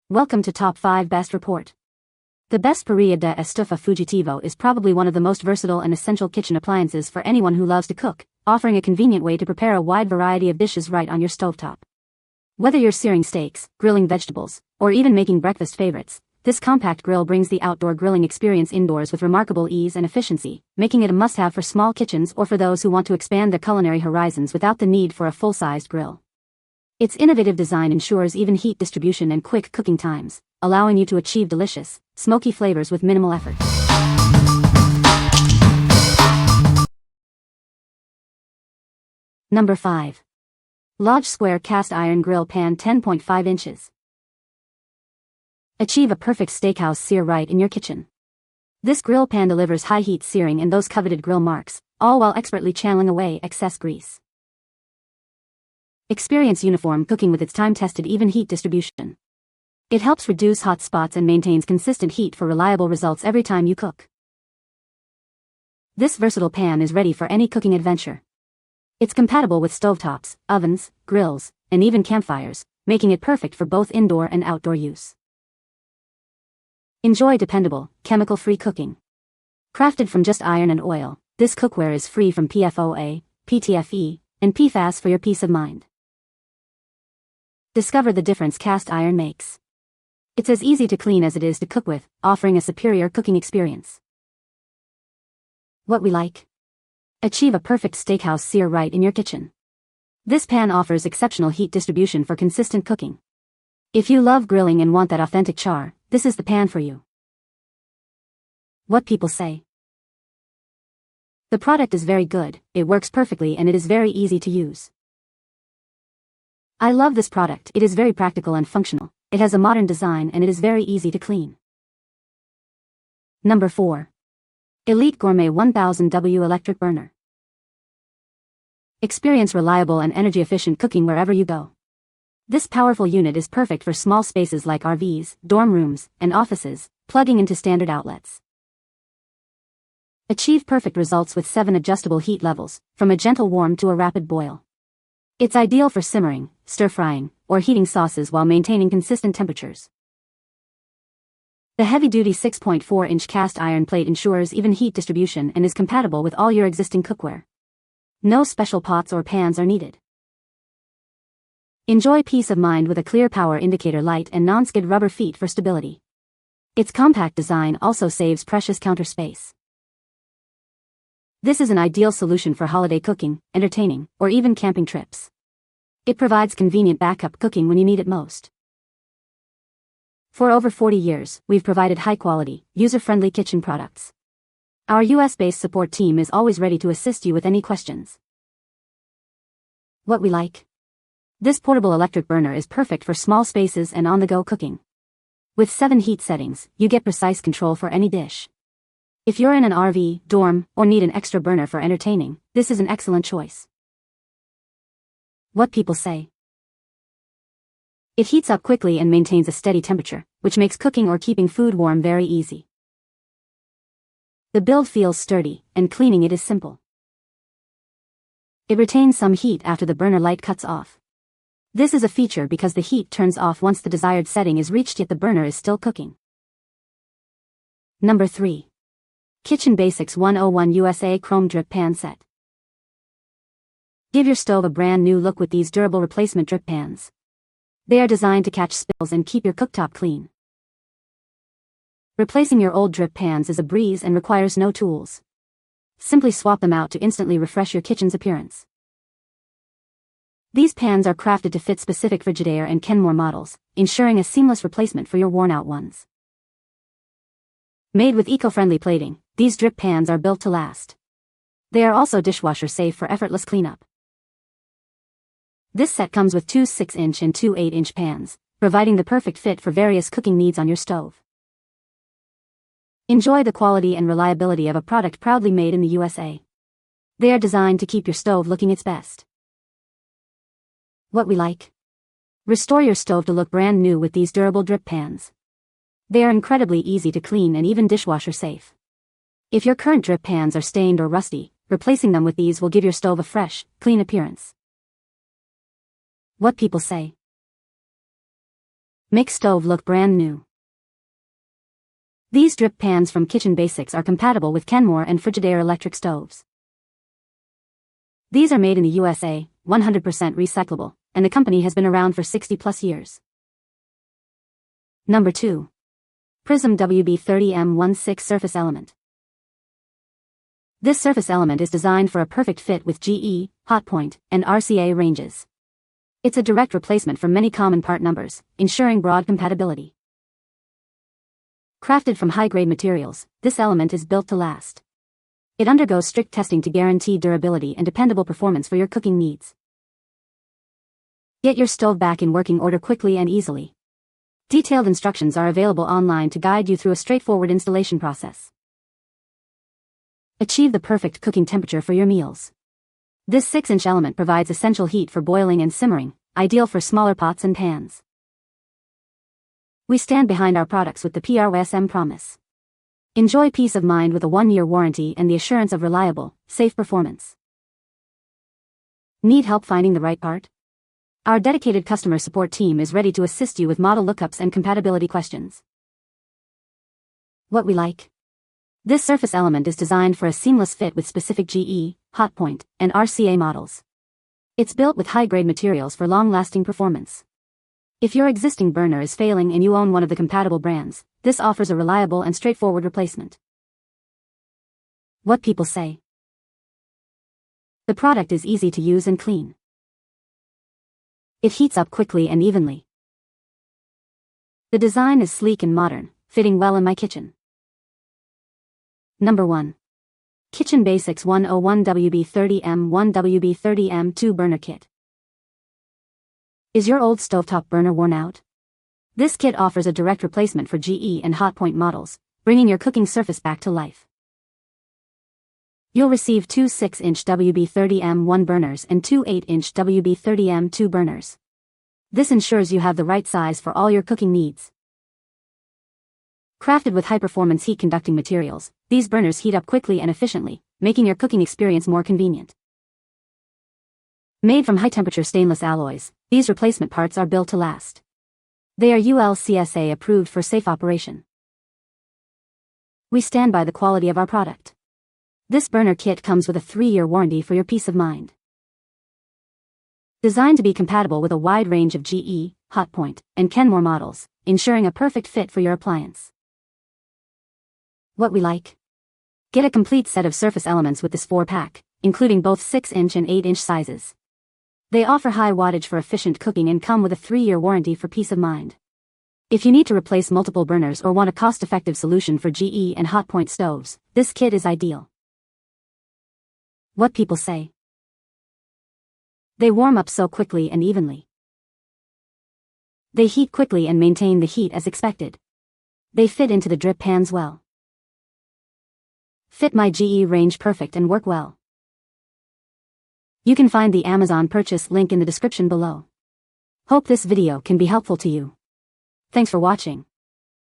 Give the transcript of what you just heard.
Welcome to Top 5 Best Report. The best Parrilla De Estufa Fujitivo is probably one of the most versatile and essential kitchen appliances for anyone who loves to cook, offering a convenient way to prepare a wide variety of dishes right on your stovetop. Whether you're searing steaks, grilling vegetables, or even making breakfast favorites, this compact grill brings the outdoor grilling experience indoors with remarkable ease and efficiency, making it a must-have for small kitchens or for those who want to expand their culinary horizons without the need for a full-sized grill. Its innovative design ensures even heat distribution and quick cooking times, allowing you to achieve delicious, smoky flavors with minimal effort. Number 5. Lodge Square Cast Iron Grill Pan 10.5 inches. Achieve a perfect steakhouse sear right in your kitchen. This grill pan delivers high heat searing and those coveted grill marks, all while expertly channeling away excess grease. Experience uniform cooking with its time-tested even heat distribution. It helps reduce hot spots and maintains consistent heat for reliable results every time you cook. This versatile pan is ready for any cooking adventure. It's compatible with stovetops, ovens, grills, and even campfires, making it perfect for both indoor and outdoor use. Enjoy dependable, chemical-free cooking. Crafted from just iron and oil, this cookware is free from PFOA, PTFE, and PFAS for your peace of mind. Discover the difference cast iron makes. It's as easy to clean as it is to cook with, offering a superior cooking experience. What we like? Achieve a perfect steakhouse sear right in your kitchen. This pan offers exceptional heat distribution for consistent cooking. If you love grilling and want that authentic char, this is the pan for you. What people say? The product is very good, it works perfectly, and it is very easy to use. I love this product. It is very practical and functional. It has a modern design and it is very easy to clean. Number 4. Elite Gourmet 1000W Electric Burner. Experience reliable and energy-efficient cooking wherever you go. This powerful unit is perfect for small spaces like RVs, dorm rooms, and offices, plugging into standard outlets. Achieve perfect results with 7 adjustable heat levels, from a gentle warm to a rapid boil. It's ideal for simmering, stir-frying, or heating sauces while maintaining consistent temperatures. The heavy-duty 6.4-inch cast iron plate ensures even heat distribution and is compatible with all your existing cookware. No special pots or pans are needed. Enjoy peace of mind with a clear power indicator light and non-skid rubber feet for stability. Its compact design also saves precious counter space. This is an ideal solution for holiday cooking, entertaining, or even camping trips. It provides convenient backup cooking when you need it most. For over 40 years, we've provided high-quality, user-friendly kitchen products. Our US-based support team is always ready to assist you with any questions. What we like? This portable electric burner is perfect for small spaces and on-the-go cooking. With 7 heat settings, you get precise control for any dish. If you're in an RV, dorm, or need an extra burner for entertaining, this is an excellent choice. What people say? It heats up quickly and maintains a steady temperature, which makes cooking or keeping food warm very easy. The build feels sturdy, and cleaning it is simple. It retains some heat after the burner light cuts off. This is a feature because the heat turns off once the desired setting is reached, yet the burner is still cooking. Number 3. Kitchen Basics 101 USA Chrome Drip Pan Set. Give your stove a brand new look with these durable replacement drip pans. They are designed to catch spills and keep your cooktop clean. Replacing your old drip pans is a breeze and requires no tools. Simply swap them out to instantly refresh your kitchen's appearance. These pans are crafted to fit specific Frigidaire and Kenmore models, ensuring a seamless replacement for your worn-out ones. Made with eco-friendly plating, these drip pans are built to last. They are also dishwasher safe for effortless cleanup. This set comes with 2 6-inch and 2 8-inch pans, providing the perfect fit for various cooking needs on your stove. Enjoy the quality and reliability of a product proudly made in the USA. They are designed to keep your stove looking its best. What we like? Restore your stove to look brand new with these durable drip pans. They are incredibly easy to clean and even dishwasher safe. If your current drip pans are stained or rusty, replacing them with these will give your stove a fresh, clean appearance. What people say? Make stove look brand new. These drip pans from Kitchen Basics are compatible with Kenmore and Frigidaire electric stoves. These are made in the USA, 100% recyclable, and the company has been around for 60+ years. Number 2. PRYSM WB30M16 Surface Element. This surface element is designed for a perfect fit with GE, Hotpoint, and RCA ranges. It's a direct replacement for many common part numbers, ensuring broad compatibility. Crafted from high-grade materials, this element is built to last. It undergoes strict testing to guarantee durability and dependable performance for your cooking needs. Get your stove back in working order quickly and easily. Detailed instructions are available online to guide you through a straightforward installation process. Achieve the perfect cooking temperature for your meals. This 6-inch element provides essential heat for boiling and simmering, ideal for smaller pots and pans. We stand behind our products with the PRYSM promise. Enjoy peace of mind with a 1-year warranty and the assurance of reliable, safe performance. Need help finding the right part? Our dedicated customer support team is ready to assist you with model lookups and compatibility questions. What we like? This surface element is designed for a seamless fit with specific GE, Hotpoint, and RCA models. It's built with high-grade materials for long-lasting performance. If your existing burner is failing and you own one of the compatible brands, this offers a reliable and straightforward replacement. What people say. The product is easy to use and clean. It heats up quickly and evenly. The design is sleek and modern, fitting well in my kitchen. Number 1. Kitchen Basics 101 WB30M1 WB30M2 Burner Kit. Is your old stovetop burner worn out? This kit offers a direct replacement for GE and Hotpoint models, bringing your cooking surface back to life. You'll receive 2 6-inch WB30M1 burners and 2 8-inch WB30M2 burners. This ensures you have the right size for all your cooking needs. Crafted with high-performance heat-conducting materials, these burners heat up quickly and efficiently, making your cooking experience more convenient. Made from high-temperature stainless alloys, these replacement parts are built to last. They are UL/CSA approved for safe operation. We stand by the quality of our product. This burner kit comes with a 3-year warranty for your peace of mind. Designed to be compatible with a wide range of GE, Hotpoint, and Kenmore models, ensuring a perfect fit for your appliance. What we like? Get a complete set of surface elements with this 4-pack, including both 6-inch and 8-inch sizes. They offer high wattage for efficient cooking and come with a 3-year warranty for peace of mind. If you need to replace multiple burners or want a cost-effective solution for GE and Hotpoint stoves, this kit is ideal. What people say. They warm up so quickly and evenly. They heat quickly and maintain the heat as expected. They fit into the drip pans well. Fit my GE range perfect and work well. You can find the Amazon purchase link in the description below. Hope this video can be helpful to you. Thanks for watching.